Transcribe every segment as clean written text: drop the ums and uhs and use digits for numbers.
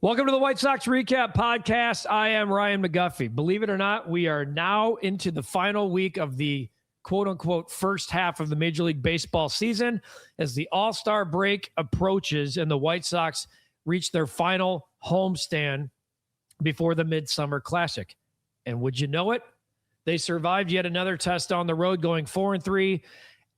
Welcome to the White Sox REKAP Podcast. I am Ryan McGuffey. Believe it or not, we are now into the final week of the quote-unquote first half of the Major League Baseball season as the All-Star break approaches and the White Sox reach their final homestand before the Midsummer Classic. And would you know it? They survived yet another test on the road, going 4-3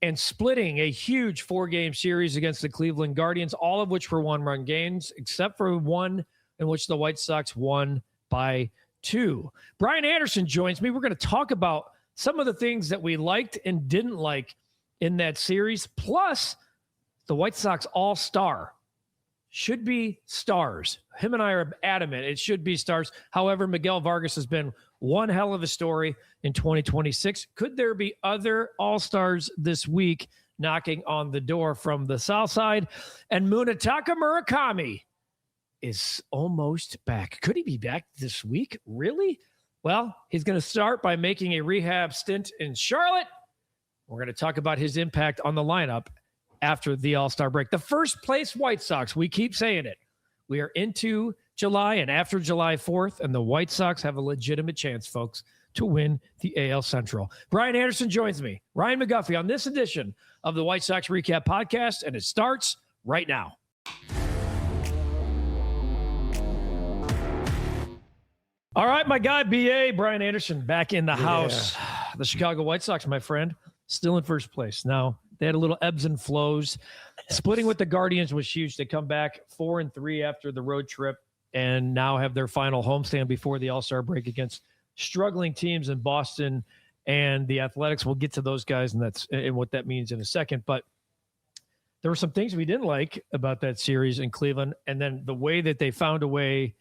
and splitting a huge 4-game series against the Cleveland Guardians, all of which were one-run games, except for one in which the White Sox won by 2. Brian Anderson joins me. We're going to talk about some of the things that we liked and didn't like in that series, plus the White Sox All-Star. Should be stars. Him and I are adamant it should be stars. However, Miguel Vargas has been one hell of a story in 2026. Could there be other All-Stars this week knocking on the door from the South Side? And Munetaka Murakami is almost back. Could he be back this week? Really? Well, he's going to start by making a rehab stint in Charlotte. We're going to talk about his impact on the lineup after the All-Star break. The first place White Sox, we keep saying it. We are into July and after July 4th, and the White Sox have a legitimate chance, folks, to win the AL Central. Brian Anderson joins me, Ryan McGuffey, on this edition of the White Sox REKAP Podcast, and it starts right now. All right, my guy, BA, Brian Anderson, back in the house. The Chicago White Sox, my friend, still in first place. Now, they had a little ebbs and flows. Splitting with the Guardians was huge. They come back 4-3 after the road trip and now have their final homestand before the All-Star break against struggling teams in Boston and the Athletics. We'll get to those guys and what that means in a second. But there were some things we didn't like about that series in Cleveland, and then the way that they found a way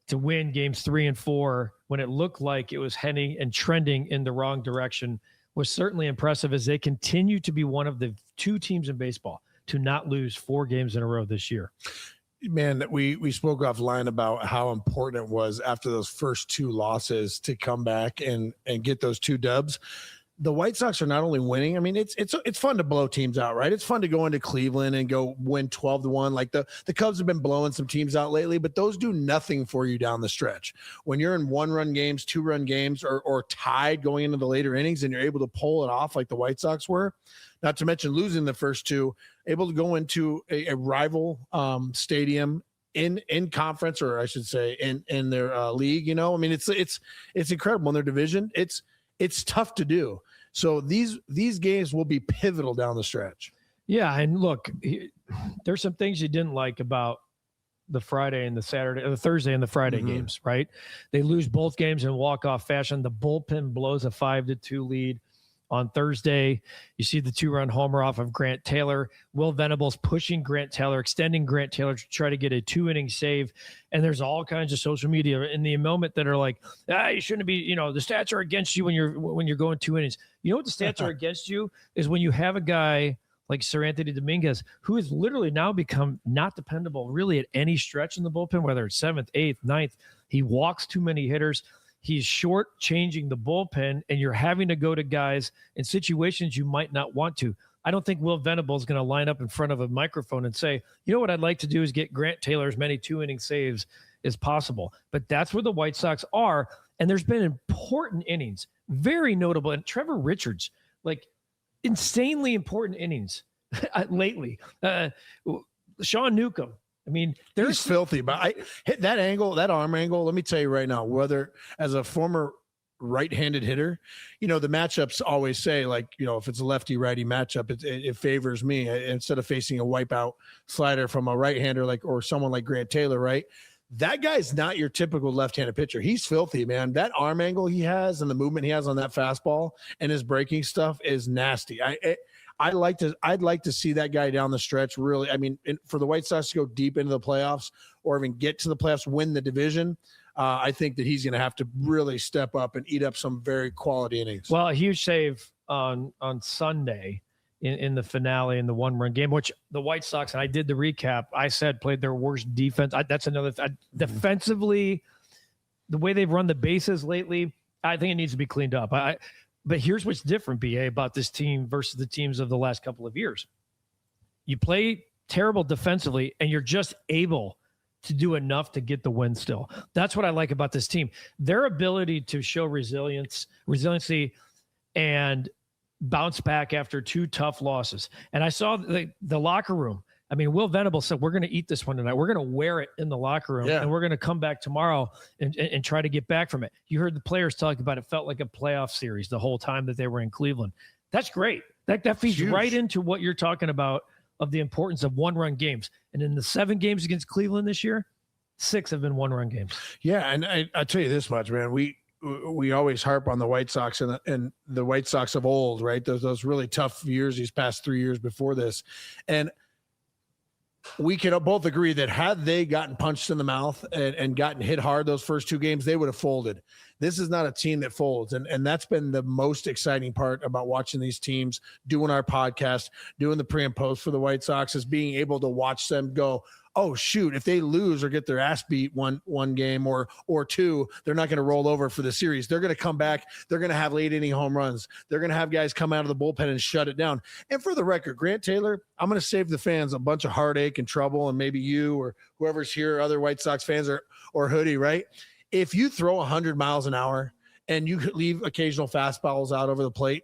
to win games 3 and 4 when it looked like it was heading and trending in the wrong direction was certainly impressive, as they continue to be one of the 2 teams in baseball to not lose 4 games in a row this year. Man, we spoke offline about how important it was after those first 2 losses to come back and get those 2 dubs. The White Sox are not only winning. I mean, it's fun to blow teams out, right? It's fun to go into Cleveland and go win 12-1. Like the Cubs have been blowing some teams out lately, but those do nothing for you down the stretch. When you're in 1-run games, 2-run games, or tied going into the later innings, and you're able to pull it off like the White Sox were, not to mention losing the first 2, able to go into a rival stadium in conference, or I should say in their league. You know, I mean, it's incredible in their division. It's tough to do. So these games will be pivotal down the stretch. Yeah, and look, there's some things you didn't like about the Friday and the Saturday, or the Thursday and the Friday games, right? They lose both games in walk-off fashion. The bullpen blows a 5-2 lead on Thursday. You see the 2-run homer off of Grant Taylor. Will Venables pushing Grant Taylor, extending Grant Taylor to try to get a 2-inning save. And there's all kinds of social media in the moment that are like, you shouldn't be, the stats are against you when you're going 2 innings. You know what the stats are against you is when you have a guy like Sir Anthony Dominguez, who has literally now become not dependable really at any stretch in the bullpen, whether it's 7th, 8th, 9th. He walks too many hitters. He's short-changing the bullpen, and you're having to go to guys in situations you might not want to. I don't think Will Venables is going to line up in front of a microphone and say, you know what I'd like to do is get Grant Taylor as many 2-inning saves as possible. But that's where the White Sox are, and there's been important innings, very notable. And Trevor Richards, like insanely important innings lately. Sean Newcomb. I mean, he's filthy, but I hit that angle, that arm angle. Let me tell you right now, whether as a former right-handed hitter, the matchups always say, like, if it's a lefty-righty matchup, it favors me instead of facing a wipeout slider from a right-hander or someone like Grant Taylor, right? That guy's not your typical left-handed pitcher. He's filthy, man. That arm angle he has and the movement he has on that fastball and his breaking stuff is nasty. I'd like to see that guy down the stretch. Really, I mean, for the White Sox to go deep into the playoffs or even get to the playoffs, win the division, I think that he's going to have to really step up and eat up some very quality innings. Well, a huge save on Sunday in the finale in the 1-run game, which the White Sox, and I did the recap, I said played their worst defense. That's another defensively, the way they've run the bases lately, I think it needs to be cleaned up. But here's what's different, BA, about this team versus the teams of the last couple of years. You play terrible defensively, and you're just able to do enough to get the win still. That's what I like about this team. Their ability to show resiliency and bounce back after 2 tough losses. And I saw the locker room. I mean, Will Venable said, we're going to eat this one tonight. We're going to wear it in the locker room, and we're going to come back tomorrow and try to get back from it. You heard the players talk about it. Felt like a playoff series the whole time that they were in Cleveland. That's great. That feeds right into what you're talking about of the importance of one-run games. And in the 7 games against Cleveland this year, 6 have been one-run games. Yeah, and I tell you this much, man. We always harp on the White Sox and the White Sox of old, right? Those really tough years, these past 3 years before this. And we can both agree that had they gotten punched in the mouth and gotten hit hard those first 2 games, they would have folded. This is not a team that folds. And that's been the most exciting part about watching these teams, doing our podcast, doing the pre and post for the White Sox, is being able to watch them go, oh, shoot, if they lose or get their ass beat one game or 2, they're not going to roll over for the series. They're going to come back. They're going to have late inning home runs. They're going to have guys come out of the bullpen and shut it down. And for the record, Grant Taylor, I'm going to save the fans a bunch of heartache and trouble, and maybe you or whoever's here, other White Sox fans or Hoodie, right? If you throw 100 miles an hour and you leave occasional fastballs out over the plate,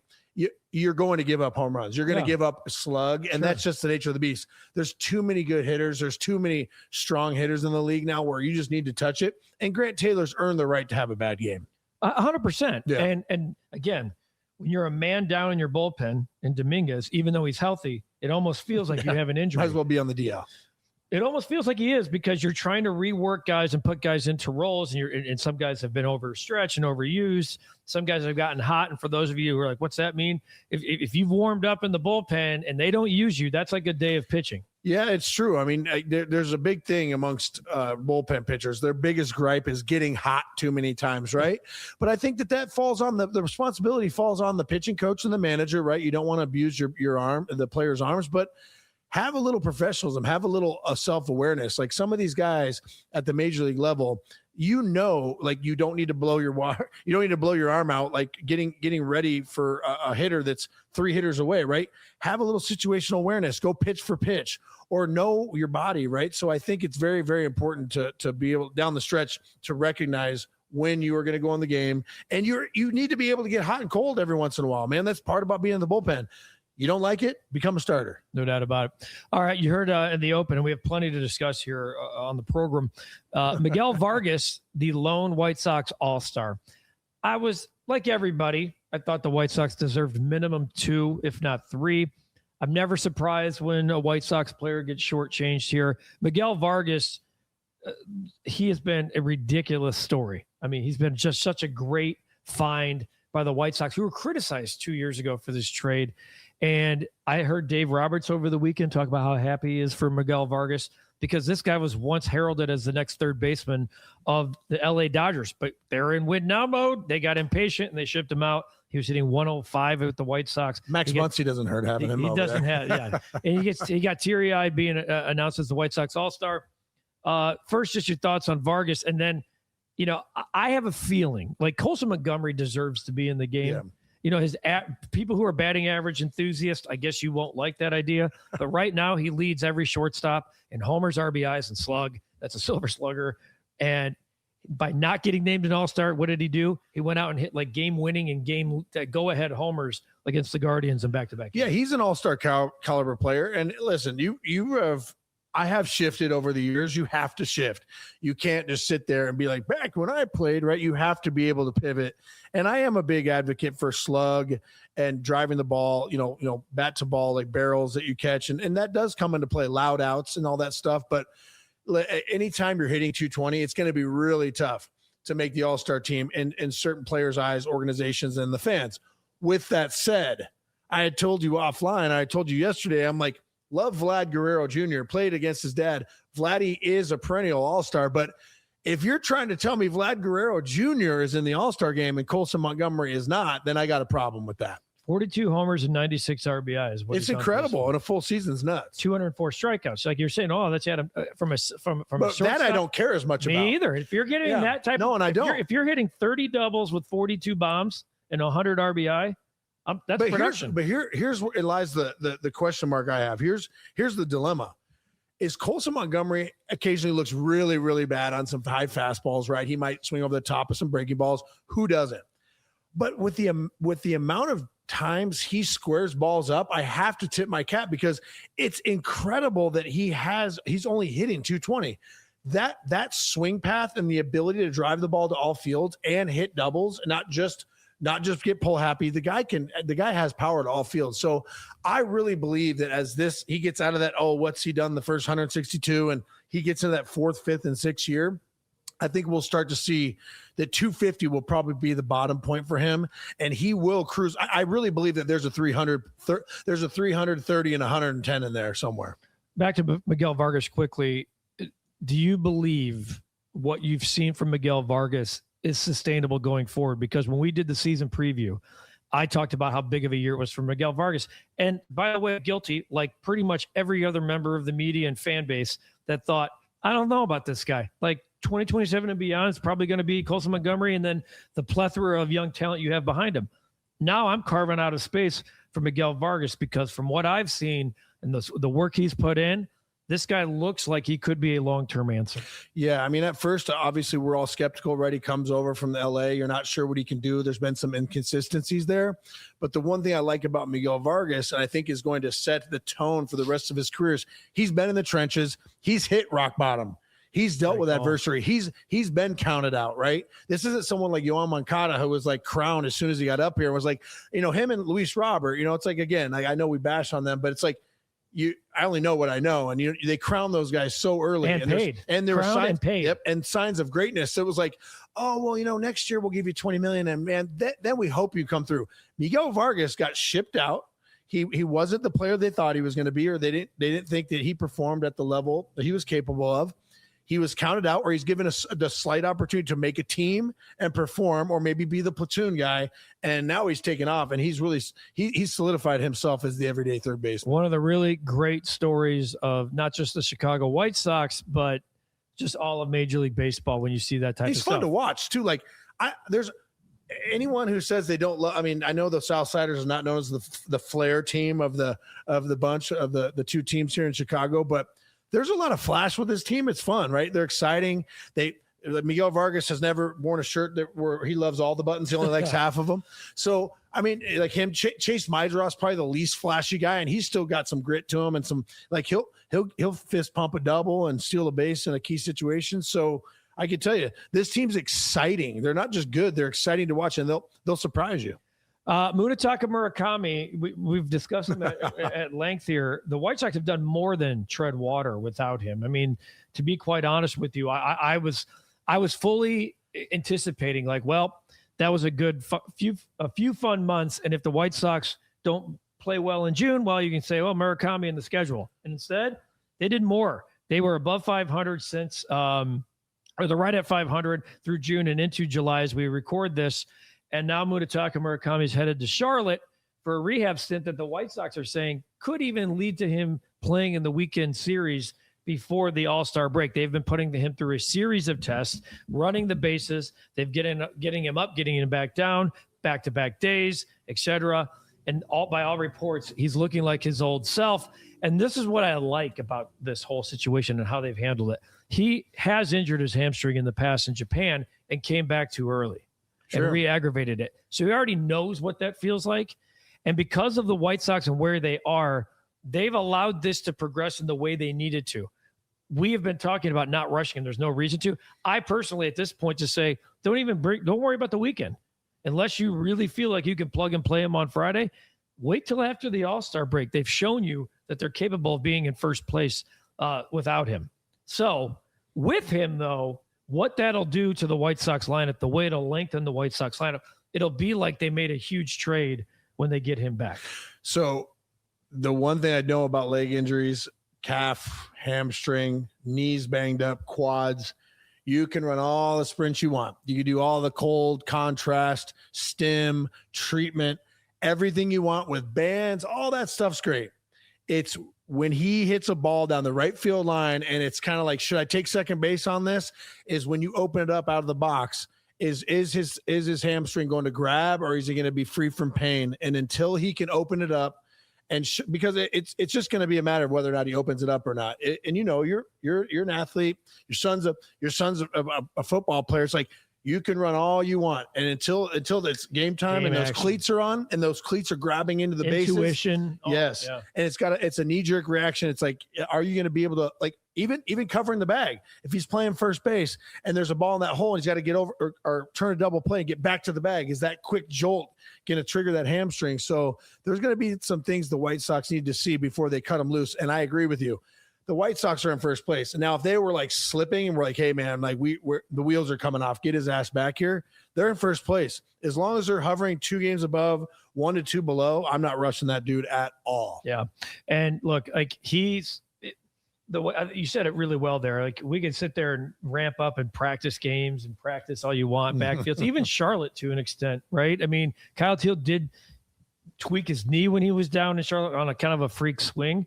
you're going to give up home runs. You're going to give up a slug, and that's just the nature of the beast. There's too many good hitters. There's too many strong hitters in the league now where you just need to touch it. And Grant Taylor's earned the right to have a bad game. 100%. Yeah. And again, when you're a man down in your bullpen in Dominguez, even though he's healthy, it almost feels like you have an injury. Might as well be on the DL. It almost feels like he is, because you're trying to rework guys and put guys into roles, and some guys have been overstretched and overused. Some guys have gotten hot. And for those of you who are like, what's that mean? If you've warmed up in the bullpen and they don't use you, that's like a day of pitching. Yeah, it's true. I mean, there's a big thing amongst bullpen pitchers. Their biggest gripe is getting hot too many times, right? But I think that falls on the responsibility falls on the pitching coach and the manager, right? You don't want to abuse your arm, the player's arms, but have a little professionalism, have a little self-awareness. Like some of these guys at the major league level, like you don't need to blow your you don't need to blow your arm out, like getting ready for a hitter that's 3 hitters away, right? Have a little situational awareness, go pitch for pitch, or know your body, right? So I think it's very, very important to be able down the stretch to recognize when you are going to go in the game. And you need to be able to get hot and cold every once in a while, man. That's part about being in the bullpen. You don't like it, become a starter. No doubt about it. All right, you heard in the open, and we have plenty to discuss here on the program. Miguel Vargas, the lone White Sox All-Star. I was, like everybody, I thought the White Sox deserved minimum 2, if not 3. I'm never surprised when a White Sox player gets shortchanged here. Miguel Vargas, he has been a ridiculous story. I mean, he's been just such a great find by the White Sox, who were criticized 2 years ago for this trade. And I heard Dave Roberts over the weekend talk about how happy he is for Miguel Vargas, because this guy was once heralded as the next third baseman of the LA Dodgers, but they're in win now mode. They got impatient and they shipped him out. He was hitting 105 with the White Sox. Max Muncy doesn't hurt having him. He doesn't have, yeah. And he got teary-eyed being announced as the White Sox All-Star. First, just your thoughts on Vargas, and then, I have a feeling like Colson Montgomery deserves to be in the game. Yeah. People who are batting average enthusiasts, I guess you won't like that idea. But right now, he leads every shortstop in homers, RBIs, and slug. That's a silver slugger. And by not getting named an All-Star, what did he do? He went out and hit like game-winning and go-ahead homers against the Guardians and back-to-back games. Yeah, he's an All-Star caliber player. And listen, I have shifted over the years. You have to shift. You can't just sit there and be like, back when I played, right? You have to be able to pivot. And I am a big advocate for slug and driving the ball, bat to ball, like barrels that you catch. And that does come into play, loud outs and all that stuff. But anytime you're hitting 220, it's going to be really tough to make the All-Star team in certain players' eyes, organizations, and the fans. With that said, I had told you offline, I told you yesterday, I'm like, love Vlad Guerrero Jr., played against his dad. Vladdy is a perennial All-Star, but if you're trying to tell me Vlad Guerrero Jr. is in the All-Star game and Colson Montgomery is not, then I got a problem with that. 42 homers and 96 RBIs. It's incredible, and a full season's nuts. 204 strikeouts. Like you're saying, that's Adam from a shortstop. That I don't care as much about. Me either. If you're getting that type, I don't. If you're hitting 30 doubles with 42 bombs and 100 RBI. That's production. Here's where it lies the question mark I have. Here's the dilemma. is Colson Montgomery occasionally looks really, really bad on some high fastballs, right? He might swing over the top of some breaking balls. Who doesn't? But with the amount of times he squares balls up, I have to tip my cap because it's incredible that he's only hitting 220. That swing path and the ability to drive the ball to all fields and hit doubles, not just get pull happy. The guy has power to all fields. So I really believe that as he gets out of that, what's he done the first 162 and he gets into that 4th, 5th, and 6th year, I think we'll start to see that 250 will probably be the bottom point for him, and he will cruise. I really believe that there's a 330 and 110 in there somewhere. Back to Miguel Vargas quickly. Do you believe what you've seen from Miguel Vargas is sustainable going forward? Because when we did the season preview, I talked about how big of a year it was for Miguel Vargas. And by the way, guilty, like pretty much every other member of the media and fan base that thought, I don't know about this guy. Like 2027 and beyond, it's probably going to be Colson Montgomery and then the plethora of young talent you have behind him. Now I'm carving out a space for Miguel Vargas because from what I've seen and the work he's put in, this guy looks like he could be a long-term answer. Yeah, I mean, at first, obviously, we're all skeptical, right? He comes over from the LA. You're not sure what he can do. There's been some inconsistencies there. But the one thing I like about Miguel Vargas, and I think is going to set the tone for the rest of his career, is he's been in the trenches. He's hit rock bottom. He's dealt with adversity. He's been counted out, right? This isn't someone like Yoan Moncada who was like crowned as soon as he got up here and was like, him and Luis Robert, it's like, again, I know we bash on them, but it's like, I only know what I know, and they crown those guys so early and paid, and there were signs, and paid. Yep, and signs of greatness. So it was like, next year we'll give you $20 million, and man, then we hope you come through. Miguel Vargas got shipped out. He wasn't the player they thought he was going to be, or they didn't think that he performed at the level that he was capable of. He was counted out, or he's given the slight opportunity to make a team and perform, or maybe be the platoon guy. And now he's taken off, and he's solidified himself as the everyday third baseman. One of the really great stories of not just the Chicago White Sox, but just all of Major League Baseball when you see that type of stuff. He's fun to watch too. Like there's anyone who says they don't love. I mean, I know the Southsiders are not known as the flair team of the bunch of the two teams here in Chicago, but there's a lot of flash with this team. It's fun, right? They're exciting. Miguel Vargas has never worn a shirt where he loves all the buttons. He only likes half of them. So, I mean, like him, Chase Maedros, probably the least flashy guy, and he's still got some grit to him and some, like he'll fist pump a double and steal a base in a key situation. So I can tell you, this team's exciting. They're not just good; they're exciting to watch, and they'll surprise you. Munetaka Murakami, we've discussed him at length here. The White Sox have done more than tread water without him. I mean, to be quite honest with you, I was fully anticipating like, well, that was a good few fun months, and if the White Sox don't play well in June, well, you can say, well, Murakami in the schedule. And instead, they did more. They were above 500 since, or they're right at 500 through June and into July as we record this. And now Munetaka Murakami is headed to Charlotte for a rehab stint that the White Sox are saying could even lead to him playing in the weekend series before the All-Star break. They've been putting him through a series of tests, running the bases. They've getting him up, getting him back down, back-to-back days, etc. And by all reports, he's looking like his old self. And this is what I like about this whole situation and how they've handled it. He has injured his hamstring in the past in Japan and came back too early. Sure. And re-aggravated it. So he already knows what that feels like. And because of the White Sox and where they are, they've allowed this to progress in the way they needed to. We have been talking about not rushing him. There's no reason to. I personally, at this point, just say, don't worry about the weekend. Unless you really feel like you can plug and play him on Friday, wait till after the All-Star break. They've shown you that they're capable of being in first place without him. So with him, though, what that'll do to the White Sox lineup, the way it'll lengthen the White Sox lineup, it'll be like they made a huge trade when they get him back. So the one thing I know about leg injuries, calf, hamstring, knees banged up, quads, you can run all the sprints you want. You can do all the cold, contrast, stim, treatment, everything you want with bands, all that stuff's great. It's when he hits a ball down the right field line and it's kind of like, should I take second base on this? Is when you open it up out of the box, is his hamstring going to grab, or is he going to be free from pain? And until he can open it up and because it's just going to be a matter of whether or not he opens it up or not. And you're an athlete. Your son's a football player. It's like you can run all you want, and until it's game time and those cleats are on and those cleats are grabbing into the bases. Intuition. Yes, yeah. And it's a knee-jerk reaction. It's like, are you going to be able to, like, even covering the bag? If he's playing first base and there's a ball in that hole and he's got to get over or turn a double play and get back to the bag, is that quick jolt going to trigger that hamstring? So there's going to be some things the White Sox need to see before they cut him loose. And I agree with you. The White Sox are in first place. And now if they were like slipping and we're like, hey man, like we're the wheels are coming off, get his ass back here, they're in first place. As long as they're hovering 2 games above, 1 to 2 below, I'm not rushing that dude at all. Yeah. And look, like you said it really well there. Like we can sit there and ramp up and practice games and practice all you want, backfields, even Charlotte to an extent, right? I mean, Kyle Teal did tweak his knee when he was down in Charlotte on a kind of a freak swing.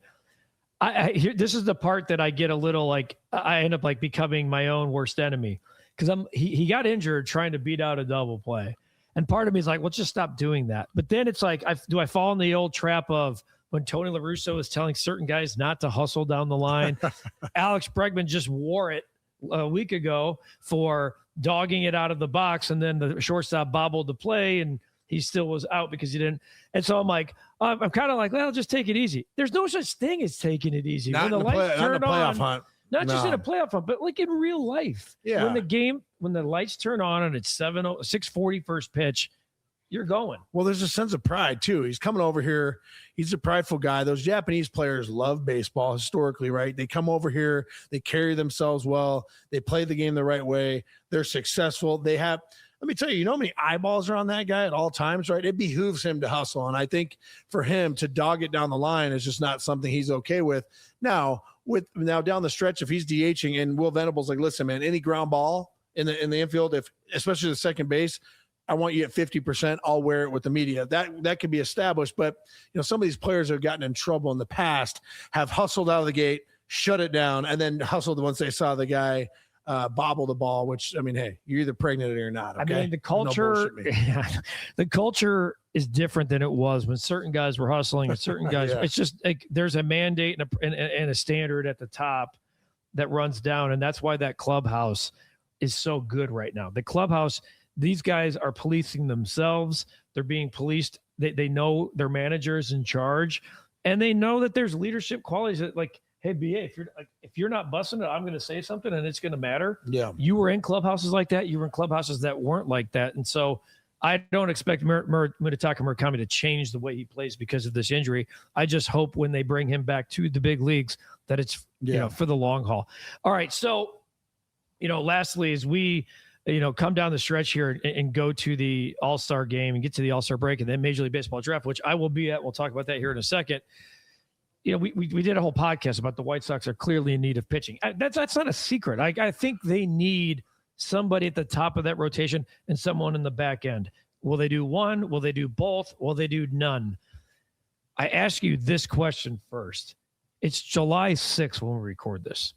This is the part that I get a little like, I end up like becoming my own worst enemy, because he got injured trying to beat out a double play. And part of me is like, let's just stop doing that. But then it's like, do I fall in the old trap of when Tony La Russa is telling certain guys not to hustle down the line? Alex Bregman just wore it a week ago for dogging it out of the box, and then the shortstop bobbled the play and he still was out because he didn't. And so I'm like, I'm kind of like, well, just take it easy. There's no such thing as taking it easy. Not when in the the lights turn playoff on, hunt. not just in a playoff hunt, but like in real life. Yeah. When the lights turn on and it's 6:40 first pitch, you're going. Well, there's a sense of pride too. He's coming over here. He's a prideful guy. Those Japanese players love baseball historically, right? They come over here, they carry themselves well, they play the game the right way, they're successful. Let me tell you, how many eyeballs are on that guy at all times, right? It behooves him to hustle. And I think for him to dog it down the line is just not something he's okay with. Now down the stretch, if he's DHing and Will Venable's like, listen, man, any ground ball in the infield, especially the second base, I want you at 50%. I'll wear it with the media. That could be established. But some of these players who have gotten in trouble in the past have hustled out of the gate, shut it down, and then hustled once they saw the guy bobble the ball, which, I mean, hey, you're either pregnant or not. Okay? I mean, the culture, the culture is different than it was when certain guys were hustling and certain guys. It's just like there's a mandate and a standard at the top that runs down, and that's why that clubhouse is so good right now. The clubhouse, these guys are policing themselves. They're being policed. They know their manager is in charge, and they know that there's leadership qualities that, like, hey, BA, if you're not busting it, I'm going to say something and it's going to matter. Yeah. You were in clubhouses like that. You were in clubhouses that weren't like that. And so I don't expect Munetaka Murakami to change the way he plays because of this injury. I just hope when they bring him back to the big leagues that it's for the long haul. All right. So, lastly, as we come down the stretch here and go to the All-Star game and get to the All-Star break and then Major League Baseball draft, which I will be at. We'll talk about that here in a second. We did a whole podcast about the White Sox are clearly in need of pitching. That's not a secret. I think they need somebody at the top of that rotation and someone in the back end. Will they do one? Will they do both? Will they do none? I ask you this question first. It's July 6th when we record this.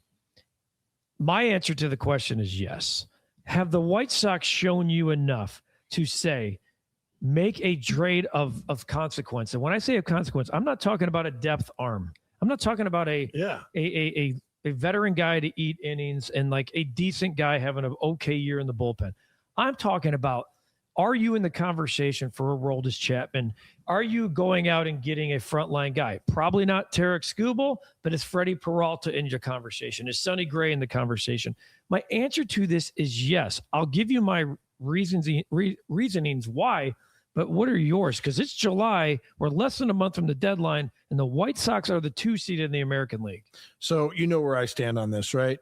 My answer to the question is yes. Have the White Sox shown you enough to say, make a trade of consequence? And when I say of consequence, I'm not talking about a depth arm. I'm not talking about a veteran guy to eat innings and like a decent guy having an okay year in the bullpen. I'm talking about, are you in the conversation for Aroldis Chapman? Are you going out and getting a frontline guy? Probably not Tarek Skubal, but is Freddie Peralta in your conversation? Is Sonny Gray in the conversation? My answer to this is yes. I'll give you my reasonings why. But what are yours? Because it's July. We're less than a month from the deadline, and the White Sox are the 2 seed in the American League. So you know where I stand on this, right?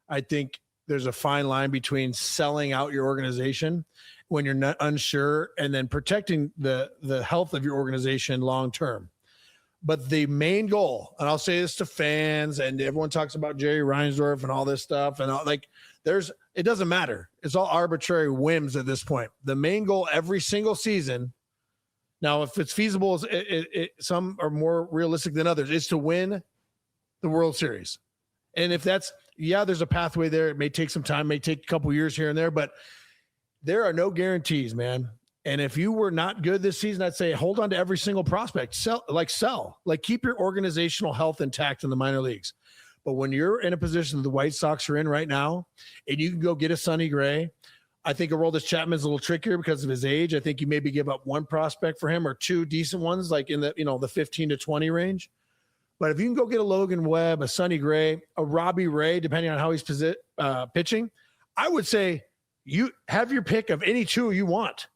I think there's a fine line between selling out your organization when you're not unsure and then protecting the health of your organization long term. But the main goal, and I'll say this to fans, and everyone talks about Jerry Reinsdorf and all this stuff, and it doesn't matter. It's all arbitrary whims at this point. The main goal every single season, now if it's feasible, some are more realistic than others, is to win the World Series. And if that's, there's a pathway there. It may take some time, may take a couple years here and there, but there are no guarantees, man. And if you were not good this season, I'd say hold on to every single prospect. Sell. Keep your organizational health intact in the minor leagues. But when you're in a position that the White Sox are in right now, and you can go get a Sonny Gray, I think Aroldis Chapman's a little trickier because of his age. I think you maybe give up one prospect for him or two decent ones, like in the 15 to 20 range. But if you can go get a Logan Webb, a Sonny Gray, a Robbie Ray, depending on how he's pitching, I would say you have your pick of any two you want.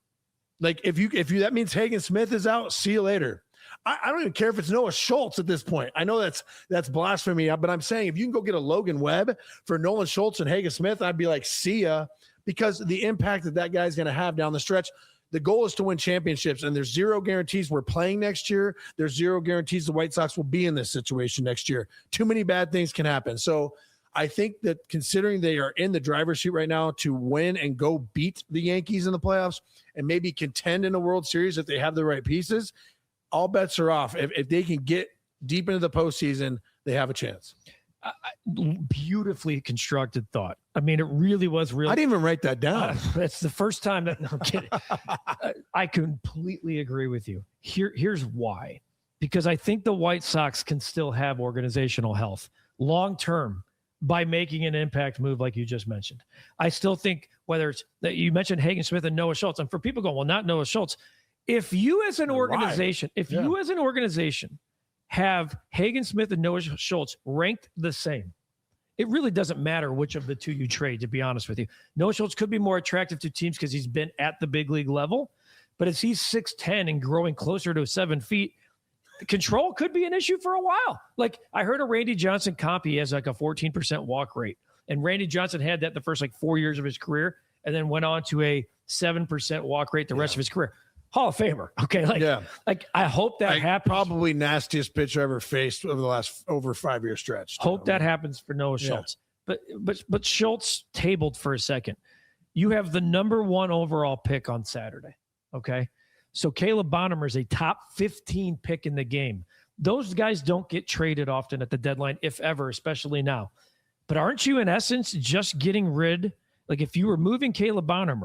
Like if you that means Hagen Smith is out, see you later. I don't even care if it's Noah Schultz at this point. I know that's blasphemy, but I'm saying if you can go get a Logan Webb for Nolan Schultz and Hagen Smith, I'd be like, see ya, because the impact that guy's going to have down the stretch. The goal is to win championships, and there's zero guarantees we're playing next year. There's zero guarantees the White Sox will be in this situation next year. Too many bad things can happen. So I think that considering they are in the driver's seat right now to win and go beat the Yankees in the playoffs and maybe contend in a World Series if they have the right pieces, all bets are off. If they can get deep into the postseason, they have a chance. Beautifully constructed thought. I mean, it really was real. I didn't even write that down. That's the first time that, no, I'm kidding. I completely agree with you. Here's why. Because I think the White Sox can still have organizational health long-term by making an impact move like you just mentioned. I still think whether it's that you mentioned Hagen Smith and Noah Schultz, and for people going, well, not Noah Schultz. If you as an organization, have Hagen Smith and Noah Schultz ranked the same, it really doesn't matter which of the two you trade, to be honest with you. Noah Schultz could be more attractive to teams because he's been at the big league level, but as he's 6'10" and growing closer to 7 feet, control could be an issue for a while. Like I heard a Randy Johnson comp, he has like a 14% walk rate. And Randy Johnson had that the first 4 years of his career and then went on to a 7% walk rate the rest of his career. Hall of Famer. Okay. I hope that happens. Probably nastiest pitcher ever faced over the last over 5 year stretch. Hope that happens for Noah Schultz. But Schultz tabled for a second. You have the number 1 overall pick on Saturday. Okay. So Caleb Bonham is a top 15 pick in the game. Those guys don't get traded often at the deadline, if ever, especially now. But aren't you in essence just getting rid? Like if you were moving Caleb Bonham,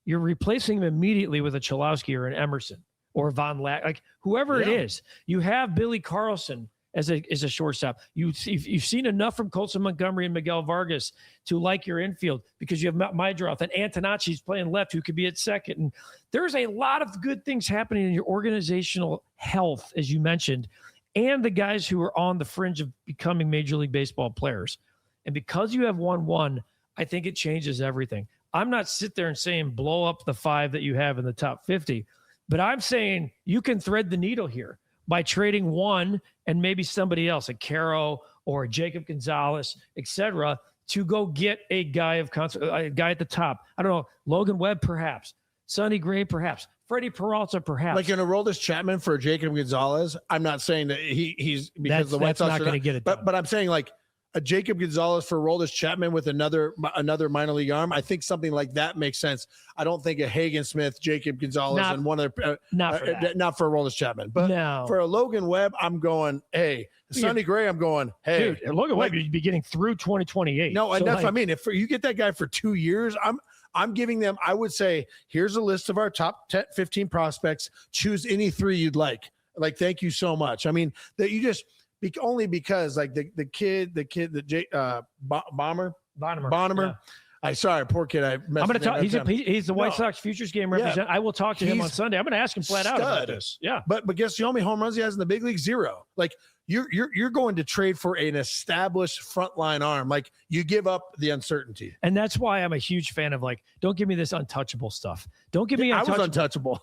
you're replacing him immediately with a Cholowski or an Emerson or Von Lack, like whoever it is. You have Billy Carlson as a shortstop. You've seen enough from Colson Montgomery and Miguel Vargas to like your infield because you have Maidroth and Antonacci's playing left who could be at second. And there's a lot of good things happening in your organizational health, as you mentioned, and the guys who are on the fringe of becoming Major League Baseball players. And because you have 1-1, I think it changes everything. I'm not sit there and saying blow up the 5 that you have in the top 50, but I'm saying you can thread the needle here by trading one and maybe somebody else, a Caro or a Jacob Gonzalez, et cetera, to go get a guy at the top. I don't know, Logan Webb, perhaps. Sonny Gray, perhaps. Freddie Peralta, perhaps. Like in Aroldis Chapman for Jacob Gonzalez, I'm not saying that he's because the White Sox not going to get it done. But I'm saying like a Jacob Gonzalez for Aroldis Chapman with another minor league arm. I think something like that makes sense. I don't think a Hagen Smith, Jacob Gonzalez, and one other not for Aroldis Chapman, but for a Logan Webb, I'm going, hey. Sonny Gray, I'm going, hey. Dude, Logan Webb, you'd be getting through 2028. No, and that's what I mean. If you get that guy for 2 years, I'm giving them, I would say, here's a list of our top 10, 15 prospects. Choose any 3 you'd like. Like, thank you so much. I mean, that you just only because like the kid, Bonham. Sorry, poor kid. I'm going to talk. He's the White Sox futures game representative. I will talk to him on Sunday. I'm going to ask him flat out about this. Yeah, but guess how many home runs he has in the big league? 0. Like you're going to trade for an established frontline arm. Like you give up the uncertainty, and that's why I'm a huge fan of don't give me this untouchable stuff. Don't give me. I was untouchable.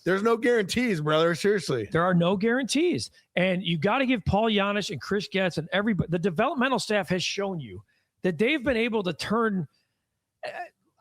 There's no guarantees, brother. Seriously, there are no guarantees, and you got to give Paul Giannis and Chris Getz and everybody. The developmental staff has shown you that they've been able to turn.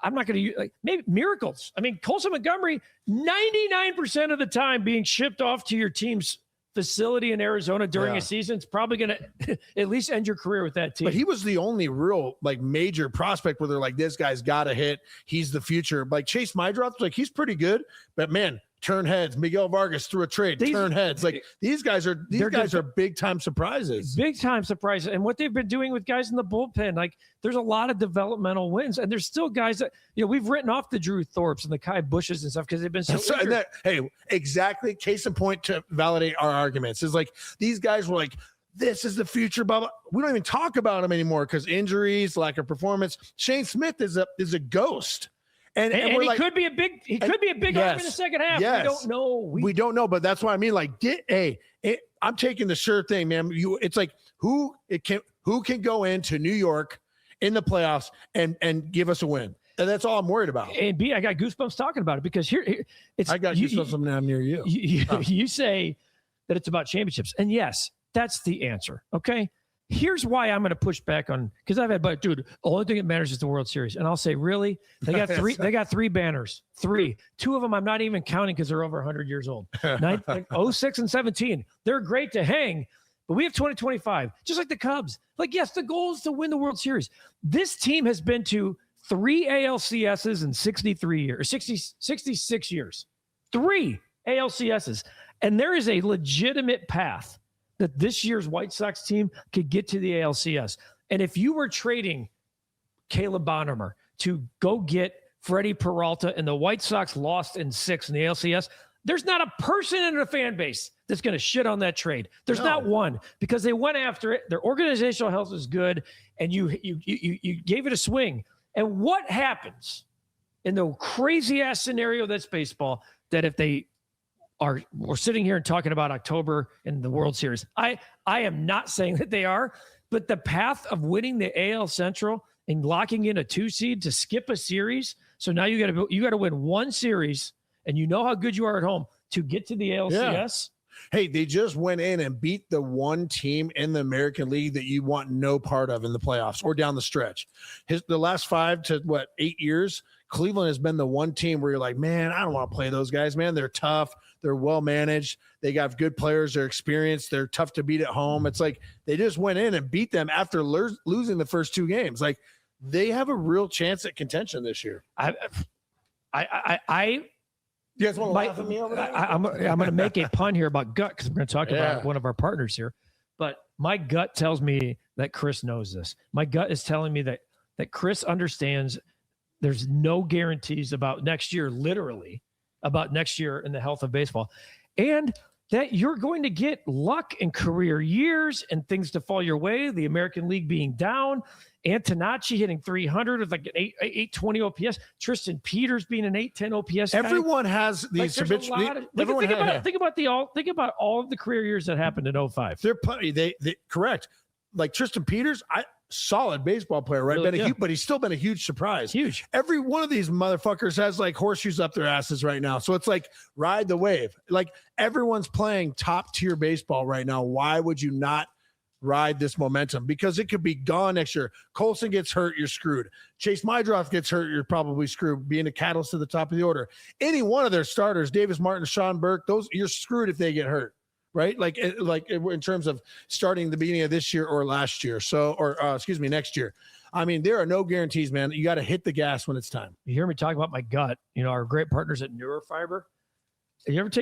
I'm not going to use maybe miracles. I mean, Colson Montgomery, 99% of the time being shipped off to your team's facility in Arizona during a season, it's probably going to at least end your career with that team. But he was the only real major prospect where they're like, this guy's got to hit. He's the future. Like Chase Maidroth, he's pretty good, but man, turn heads. Miguel Vargas threw a trade, turn heads. Like these guys are big time surprises. Big time surprises. And what they've been doing with guys in the bullpen, like there's a lot of developmental wins, and there's still guys that we've written off the Drew Thorpes and the Kai Bushes and stuff because they've been so. Hey, exactly. Case in point to validate our arguments is like these guys were like, this is the future, blah, blah. We don't even talk about him anymore because injuries, lack of performance. Shane Smith is a ghost. And he could be a big arm in the second half. Yes. We don't know. We don't know, but that's what I mean. Like, I'm taking the sure thing, man. It's like who can go into New York in the playoffs and give us a win. And that's all I'm worried about. And B, I got goosebumps talking about it because here I got goosebumps when I'm near you. You say that it's about championships, and yes, that's the answer. Okay. Here's why I'm going to push back on, because I've had, but dude, the only thing that matters is the World Series. And I'll say, really? They got three. They got 3 banners. 3. 2 of them I'm not even counting because they're over 100 years old. 06 and 17. They're great to hang, but we have 2025, just like the Cubs. Like, yes, the goal is to win the World Series. This team has been to 3 ALCSs in 63 years, 66 years. 3 ALCSs, and there is a legitimate path that this year's White Sox team could get to the ALCS. And if you were trading Caleb Bonheimer to go get Freddie Peralta and the White Sox lost in 6 in the ALCS, there's not a person in the fan base that's going to shit on that trade. There's not one, because they went after it. Their organizational health is good, and you gave it a swing. And what happens in the crazy-ass scenario that's baseball, that if we're sitting here and talking about October and the World Series. I am not saying that they are, but the path of winning the AL Central and locking in a 2 seed to skip a series. So now you got to win 1 series, and you know how good you are at home to get to the ALCS. Yeah. Hey, they just went in and beat the one team in the American League that you want no part of in the playoffs or down the stretch. The last 5 to 8 years, Cleveland has been the one team where you're like, man, I don't want to play those guys, man. They're tough. They're well managed. They got good players. They're experienced. They're tough to beat at home. It's like they just went in and beat them after losing the first 2 games. Like, they have a real chance at contention this year. You guys want to laugh at me over that? I'm going to make a pun here about gut, because we're going to talk about one of our partners here. But my gut tells me that Chris knows this. My gut is telling me that Chris understands there's no guarantees about next year, literally, about next year in the health of baseball, and that you're going to get luck in career years and things to fall your way. The American League being down, Antonacci hitting 300 with like an 820 OPS, Tristan Peters being an 810 OPS. Everyone has these. Think about all of the career years that happened in 05. They're they correct. Like Tristan Peters, solid baseball player, right? Really, but he's still been a huge surprise. Huge. Every one of these motherfuckers has like horseshoes up their asses right now. So it's like, ride the wave. Like, everyone's playing top tier baseball right now. Why would you not ride this momentum? Because it could be gone next year. Colson gets hurt, you're screwed. Chase Mydroth gets hurt, you're probably screwed, being a catalyst to the top of the order. Any one of their starters, Davis Martin, Sean Burke, you're screwed if they get hurt. Right? Like in terms of starting the beginning of this year or last year. Next year. I mean, there are no guarantees, man. You got to hit the gas when it's time. You hear me talk about my gut, our great partners at Neurofiber.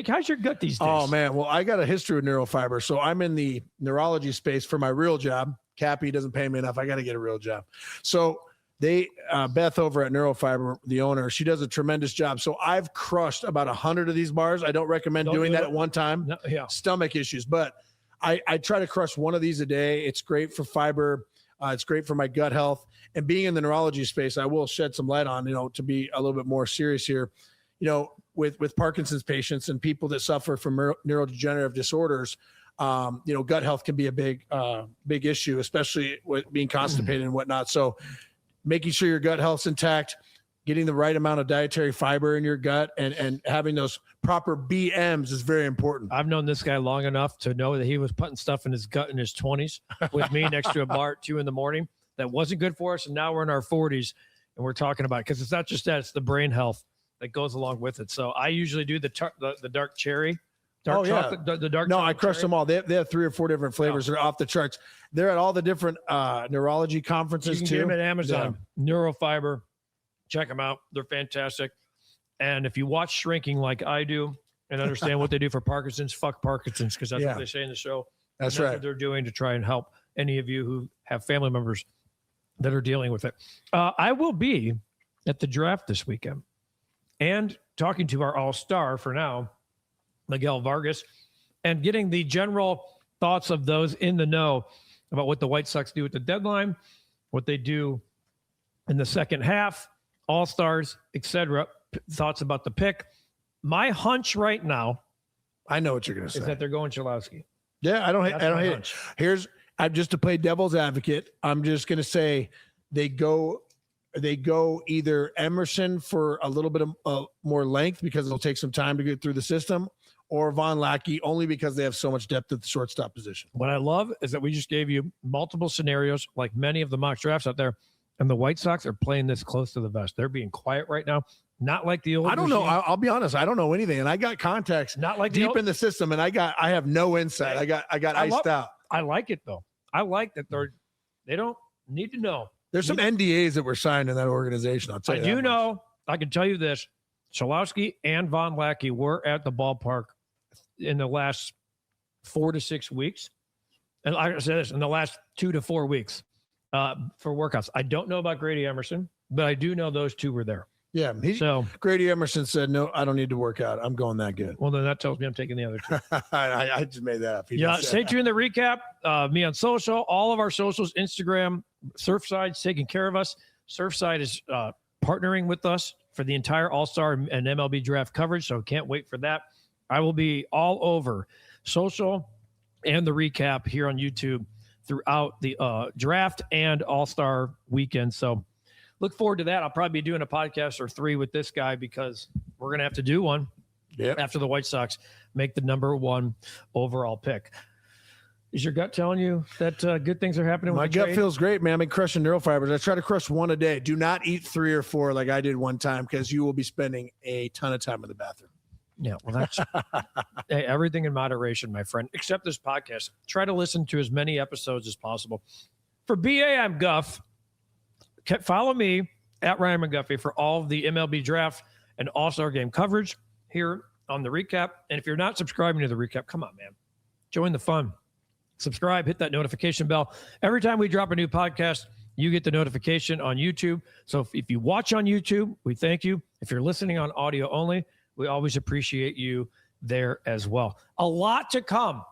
How's your gut these days? Oh man. Well, I got a history with Neurofiber. So I'm in the neurology space for my real job. Cappy doesn't pay me enough. I got to get a real job. So Beth over at Neurofiber, the owner, she does a tremendous job. So I've crushed about 100 of these bars. I don't recommend doing that at one time. No, yeah. Stomach issues, but I try to crush one of these a day. It's great for fiber. It's great for my gut health. And being in the neurology space, I will shed some light on, to be a little bit more serious here, with Parkinson's patients and people that suffer from neurodegenerative disorders. Gut health can be a big issue, especially with being constipated and whatnot. So making sure your gut health's intact, getting the right amount of dietary fiber in your gut, and having those proper BMs is very important. I've known this guy long enough to know that he was putting stuff in his gut in his 20s with me next to a bar at 2 a.m. That wasn't good for us. And now we're in our 40s and we're talking about it, because it's not just that, it's the brain health that goes along with it. So I usually do the dark cherry. Chocolate, the dark. No, I crushed them all. They have 3 or 4 different flavors that are off the charts. They're at all the different neurology conferences too. You can get them at Amazon. Yeah. Neurofiber, check them out. They're fantastic. And if you watch Shrinking like I do, and understand what they do for Parkinson's. Fuck Parkinson's, because that's Yeah. what they say in the show. That's And right. what they're doing to try and help any of you who have family members that are dealing with it. I will be at the draft this weekend and talking to our all-star for now, Miguel Vargas, and getting the general thoughts of those in the know about what the White Sox do at the deadline, what they do in the second half, all-stars, etc. Thoughts about the pick. My hunch right now I know what you're going to say. is that they're going Cholowski. Yeah, I don't hate my it. I'm just to play devil's advocate. I'm just going to say they go either Emerson for a little bit of more length because it'll take some time to get through the system, or Von Lackey only because they have so much depth at the shortstop position. What I love is that we just gave you multiple scenarios, like many of the mock drafts out there, and the White Sox are playing this close to the vest. They're being quiet right now, not like the old. I don't know. regime. I'll be honest. I don't know anything, and I got contacts Not like the deep old- in the system, and I have no insight. I got iced out. I like it though. I like that they don't need to know. There's some NDAs that were signed in that organization. I'll tell you. I do know. I can tell you this: Cholowski and Von Lackey were at the ballpark in the last 4 to 6 weeks, and like I said, this in the last 2 to 4 weeks for workouts. I don't know about Grady Emerson, but I do know those two were there. Yeah. So Grady Emerson said, "No, I don't need to work out. I'm going that good." well, then that tells me I'm taking the other two. I just made that up. He Yeah, just said stay that. tuned to the recap. Me on social, all of our socials, Instagram, Surfside's taking care of us. Surfside is partnering with us for the entire All-Star and MLB draft coverage, so can't wait for that. I will be all over social and the recap here on YouTube throughout the draft and All-Star weekend. So look forward to that. I'll probably be doing a podcast or 3 with this guy because we're going to have to do one after the White Sox make the number 1 overall pick. Is your gut telling you that good things are happening? My with the gut trade? feels great, man. I've been crushing neurofibers. I try to crush 1 a day. Do not eat 3 or 4 like I did one time, because you will be spending a ton of time in the bathroom. Yeah, well, that's hey, everything in moderation, my friend, except this podcast. Try to listen to as many episodes as possible. For BA, I'm Guff. Follow me at Ryan McGuffey for all of the MLB draft and All-Star game coverage here on the recap. And if you're not subscribing to the recap, come on, man. Join the fun. Subscribe, hit that notification bell. Every time we drop a new podcast, you get the notification on YouTube. So if you watch on YouTube, we thank you. If you're listening on audio only, we always appreciate you there as well. A lot to come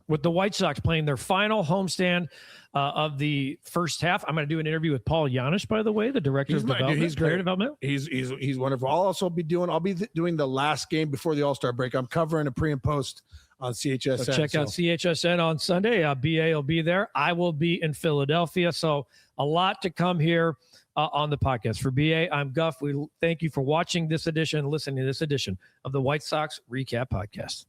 with the White Sox playing their final homestand of the first half. I'm going to do an interview with Paul Yanish, by the way, the director of development. He's player great. development. He's wonderful. I'll be doing the last game before the All-Star break. I'm covering a pre and post on CHSN. So check out CHSN on Sunday. BA will be there. I will be in Philadelphia. So a lot to come here on the podcast. For BA, I'm Guff. We thank you for watching this edition, listening to this edition of the White Sox Recap Podcast.